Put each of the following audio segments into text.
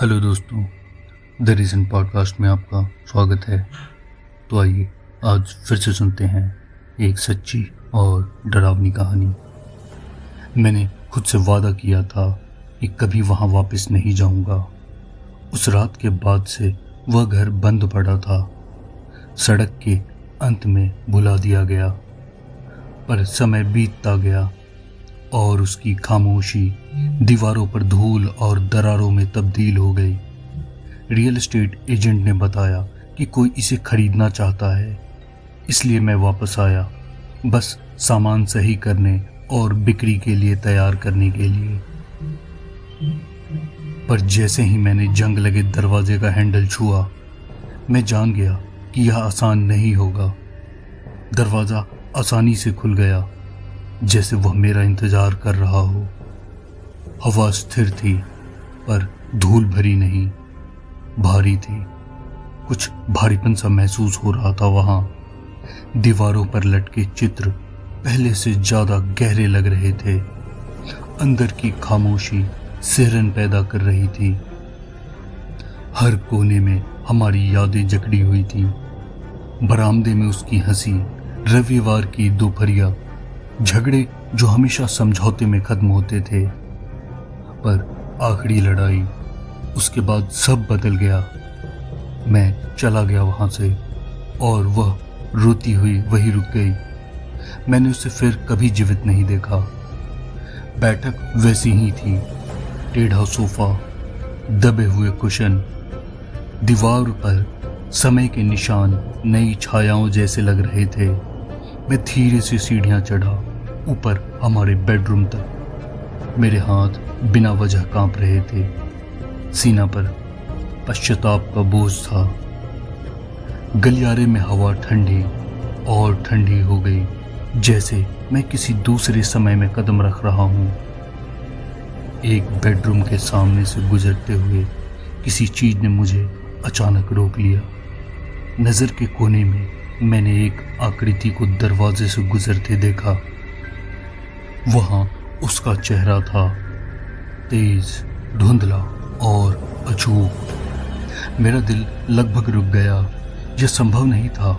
Hello दोस्तों, the reason podcast में आपका स्वागत है। तो आइए आज फिर से सुनते हैं एक सच्ची और डरावनी कहानी। मैंने खुद से वादा किया था कि कभी वहाँ वापस नहीं जाऊँगा। उस रात के बाद से वह घर बंद पड़ा था, सड़क के अंत में बुला दिया गया। पर समय बीतता गया और उसकी खामोशी दीवारों पर धूल और दरारों में तब्दील हो गई। रियल एस्टेट एजेंट ने बताया कि कोई इसे खरीदना चाहता है, इसलिए मैं वापस आया, बस सामान सही करने और बिक्री के लिए तैयार करने के लिए। पर जैसे ही मैंने जंग लगे दरवाजे का हैंडल छुआ, मैं जान गया कि यह आसान नहीं होगा। दरवाज़ा आसानी से खुल गया, जैसे वह मेरा इंतजार कर रहा हो। हवा स्थिर थी, पर धूल भरी नहीं, भारी थी। कुछ भारीपन सा महसूस हो रहा था वहां। दीवारों पर लटके चित्र पहले से ज्यादा गहरे लग रहे थे। अंदर की खामोशी सिहरन पैदा कर रही थी। हर कोने में हमारी यादें जकड़ी हुई थी। बरामदे में उसकी हंसी, रविवार की दोपहरिया, झगड़े जो हमेशा समझौते में खत्म होते थे। पर आखिरी लड़ाई, उसके बाद सब बदल गया। मैं चला गया वहां से और वह रोती हुई वहीं रुक गई। मैंने उसे फिर कभी जीवित नहीं देखा। बैठक वैसी ही थी, टेढ़ा सोफा, दबे हुए कुशन, दीवार पर समय के निशान नई छायाओं जैसे लग रहे थे। मैं धीरे से सीढ़ियां चढ़ा ऊपर हमारे बेडरूम तक। मेरे हाथ बिना वजह कांप रहे थे। सीना पर पश्चाताप का बोझ था। गलियारे में हवा ठंडी और ठंडी हो गई, जैसे मैं किसी दूसरे समय में कदम रख रहा हूं। एक बेडरूम के सामने से गुजरते हुए किसी चीज ने मुझे अचानक रोक लिया। नजर के कोने में मैंने एक आकृति को दरवाजे से गुजरते देखा। वहां उसका चेहरा था, तेज, धुंधला और अछूत। मेरा दिल लगभग रुक गया। यह संभव नहीं था,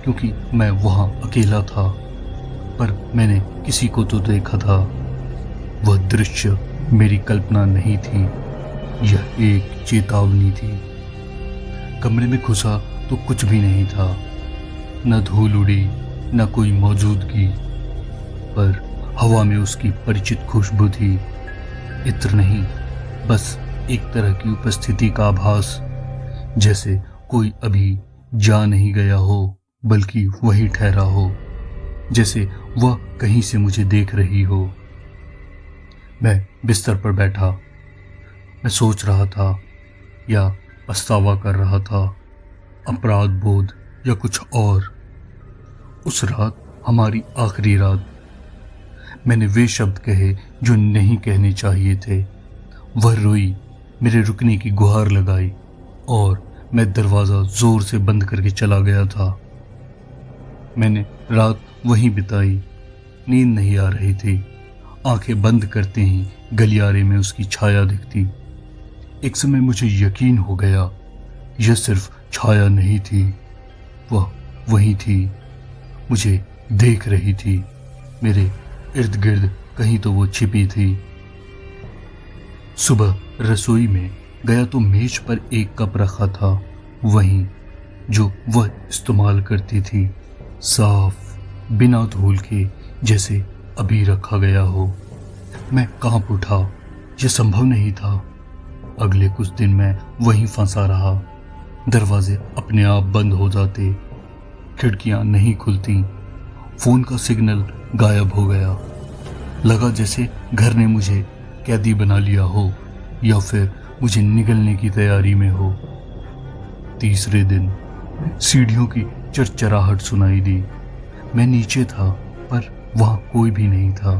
क्योंकि मैं वहां अकेला था, पर मैंने किसी को तो देखा था। वह दृश्य मेरी कल्पना नहीं थी, यह एक चेतावनी थी। कमरे में घुसा तो कुछ भी नहीं था, न धूल उड़ी, न कोई मौजूदगी, पर हवा में उसकी परिचित खुशबू थी। इत्र नहीं, बस एक तरह की उपस्थिति का आभास, जैसे कोई अभी जा नहीं गया हो, बल्कि वही ठहरा हो, जैसे वह कहीं से मुझे देख रही हो। मैं बिस्तर पर बैठा। मैं सोच रहा था, या पछतावा कर रहा था, अपराध बोध या कुछ और। उस रात, हमारी आखिरी रात, मैंने वे शब्द कहे जो नहीं कहने चाहिए थे। वह रोई, मेरे रुकने की गुहार लगाई, और मैं दरवाज़ा जोर से बंद करके चला गया था। मैंने रात वहीं बिताई। नींद नहीं आ रही थी। आंखें बंद करते ही गलियारे में उसकी छाया दिखती। एक समय मुझे यकीन हो गया, यह सिर्फ छाया नहीं थी, वह वहीं थी, मुझे देख रही थी। मेरे इर्द गिर्द कहीं तो वो छिपी थी। सुबह रसोई में गया तो मेज पर एक कप रखा था, वहीं जो वह इस्तेमाल करती थी, साफ, बिना धूल के, जैसे अभी रखा गया हो। मैं कांप उठा। यह संभव नहीं था। अगले कुछ दिन मैं वहीं फंसा रहा। दरवाजे अपने आप बंद हो जाते, खिड़कियां नहीं खुलती, फोन का सिग्नल गायब हो गया। लगा जैसे घर ने मुझे कैदी बना लिया हो, या फिर मुझे निगलने की तैयारी में हो। तीसरे दिन सीढ़ियों की चरचराहट सुनाई दी। मैं नीचे था, पर वहां कोई भी नहीं था।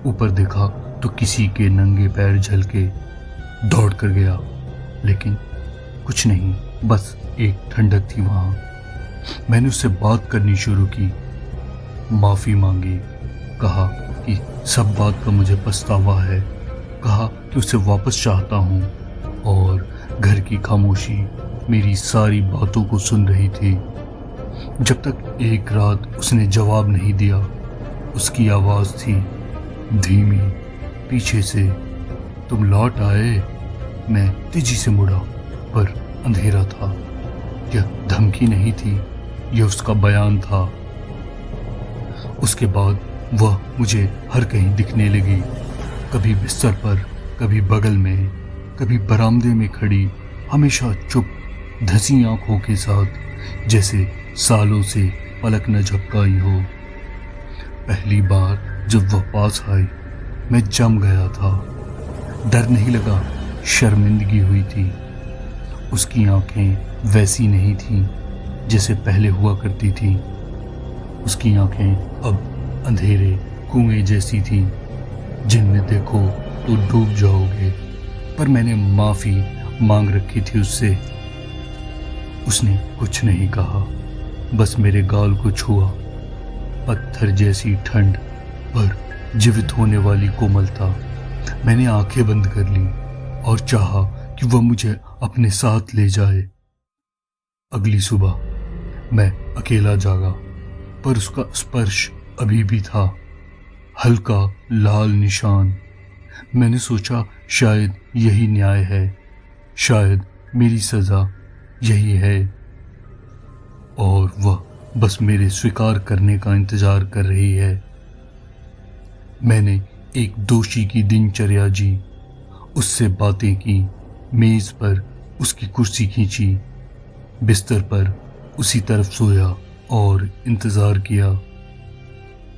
ऊपर देखा तो किसी के नंगे पैर झलके। दौड़ कर गया, लेकिन कुछ नहीं, बस एक ठंडक थी वहां। मैंने उससे बात करनी शुरू की, माफी मांगी, कहा कि सब बात का मुझे पछतावा है, कहा कि उसे वापस चाहता हूं और घर की खामोशी मेरी सारी बातों को सुन रही थी। जब तक एक रात उसने जवाब नहीं दिया। उसकी आवाज़ थी धीमी पीछे से, तुम लौट आए। मैं तेजी से मुड़ा पर अंधेरा था। यह धमकी नहीं थी, यह उसका बयान था। उसके बाद वह मुझे हर कहीं दिखने लगी, कभी बिस्तर पर, कभी बगल में, कभी बरामदे में खड़ी, हमेशा चुप धंसी आंखों के साथ, जैसे सालों से पलक न झपकाई हो। पहली बार जब वह पास आई मैं जम गया था। डर नहीं लगा, शर्मिंदगी हुई थी। उसकी आंखें वैसी नहीं थीं जैसे पहले हुआ करती थीं। उसकी आंखें अब अंधेरे कुएं जैसी थीं, जिनमें देखो तो डूब जाओगे। पर मैंने माफ़ी मांग रखी थी उससे। उसने कुछ नहीं कहा, बस मेरे गाल को छुआ। पत्थर जैसी ठंड पर जीवित होने वाली कोमलता। मैंने आंखें बंद कर ली और चाहा कि वह मुझे अपने साथ ले जाए। अगली सुबह मैं अकेला जागा, पर उसका स्पर्श अभी भी था, हल्का लाल निशान। मैंने सोचा शायद यही न्याय है, शायद मेरी सजा यही है, और वह बस मेरे स्वीकार करने का इंतजार कर रही है। मैंने एक दोषी की दिनचर्या जी, उससे बातें की, मेज पर उसकी कुर्सी खींची, बिस्तर पर उसी तरफ सोया और इंतजार किया।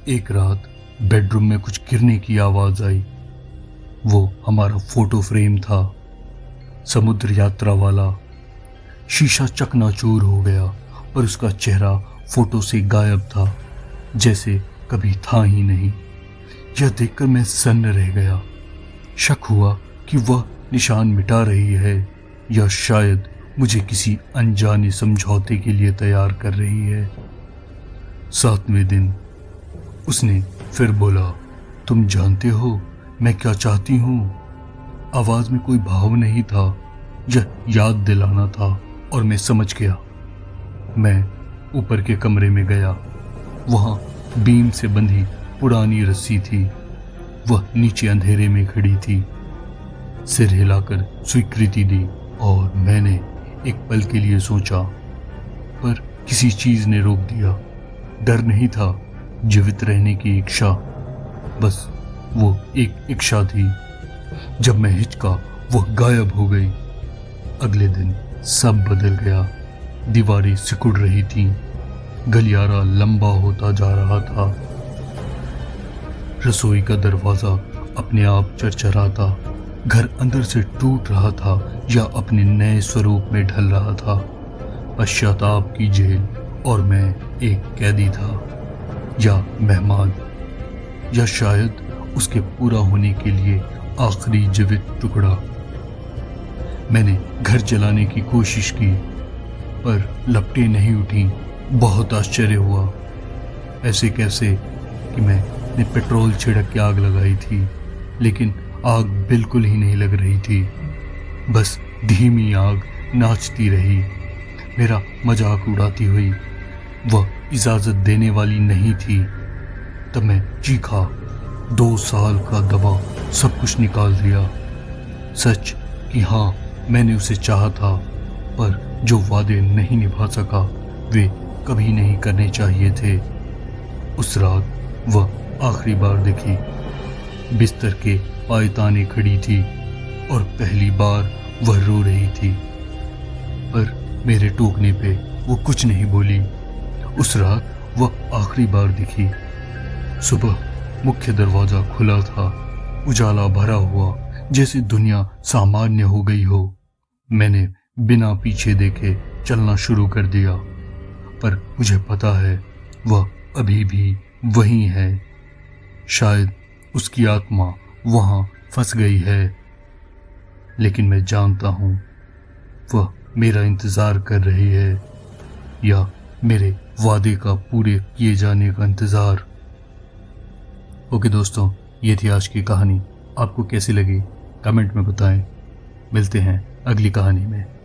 एक रात बेडरूम में कुछ गिरने की आवाज आई। वो हमारा फोटो फ्रेम था, समुद्र यात्रा वाला। शीशा चकनाचूर हो गया, पर उसका चेहरा फोटो से गायब था, जैसे कभी था ही नहीं। यह देखकर मैं सन्न रह गया। शक हुआ कि वह निशान मिटा रही है, या शायद मुझे किसी अनजाने समझौते के लिए तैयार कर रही है। 7वें दिन उसने फिर बोला, तुम जानते हो मैं क्या चाहती हूँ। आवाज में कोई भाव नहीं था, यह याद दिलाना था, और मैं समझ गया। मैं ऊपर के कमरे में गया। वहां बीम से बंधी पुरानी रस्सी थी। वह नीचे अंधेरे में खड़ी थी। सिर हिलाकर स्वीकृति दी, और मैंने एक पल के लिए सोचा, पर किसी चीज ने रोक दिया। डर नहीं था, जीवित रहने की इच्छा। बस वो एक इच्छा थी। जब मैं हिचका, वह गायब हो गई। अगले दिन सब बदल गया। दीवारें सिकुड़ रही थीं, गलियारा लंबा होता जा रहा था। रसोई का दरवाजा अपने आप चरचराता। घर अंदर से टूट रहा था या अपने नए स्वरूप में ढल रहा था। पश्चाताप की जेल, और मैं एक कैदी था, या मेहमान, या शायद उसके पूरा होने के लिए आखिरी जीवित टुकड़ा। मैंने घर जलाने की कोशिश की, पर लपटें नहीं उठी। बहुत आश्चर्य हुआ। ऐसे कैसे कि मैंने पेट्रोल छिड़क के आग लगाई थी, लेकिन आग बिल्कुल ही नहीं लग रही थी। बस धीमी आग नाचती रही, मेरा मजाक उड़ाती हुई। वह इजाजत देने वाली नहीं थी। तब मैं चीखा। 2 साल का दबाव सब कुछ निकाल दिया। सच कि हाँ, मैंने उसे चाहा था, पर जो वादे नहीं निभा सका वे कभी नहीं करने चाहिए थे। उस रात वह आखिरी बार दिखी। बिस्तर के पायताने खड़ी थी, और पहली बार वह रो रही थी, पर मेरे टोकने पे वो कुछ नहीं बोली। उस रात वह आखिरी बार दिखी। सुबह मुख्य दरवाजा खुला था, उजाला भरा हुआ, जैसे दुनिया सामान्य हो गई हो। मैंने बिना पीछे देखे चलना शुरू कर दिया, पर मुझे पता है वह अभी भी वहीं है। शायद उसकी आत्मा वहां फंस गई है, लेकिन मैं जानता हूं वह मेरा इंतजार कर रही है, या मेरे वादे का पूरे किए जाने का इंतजार। ओके दोस्तों, ये थी आज की कहानी। आपको कैसी लगी कमेंट में बताएं। मिलते हैं अगली कहानी में।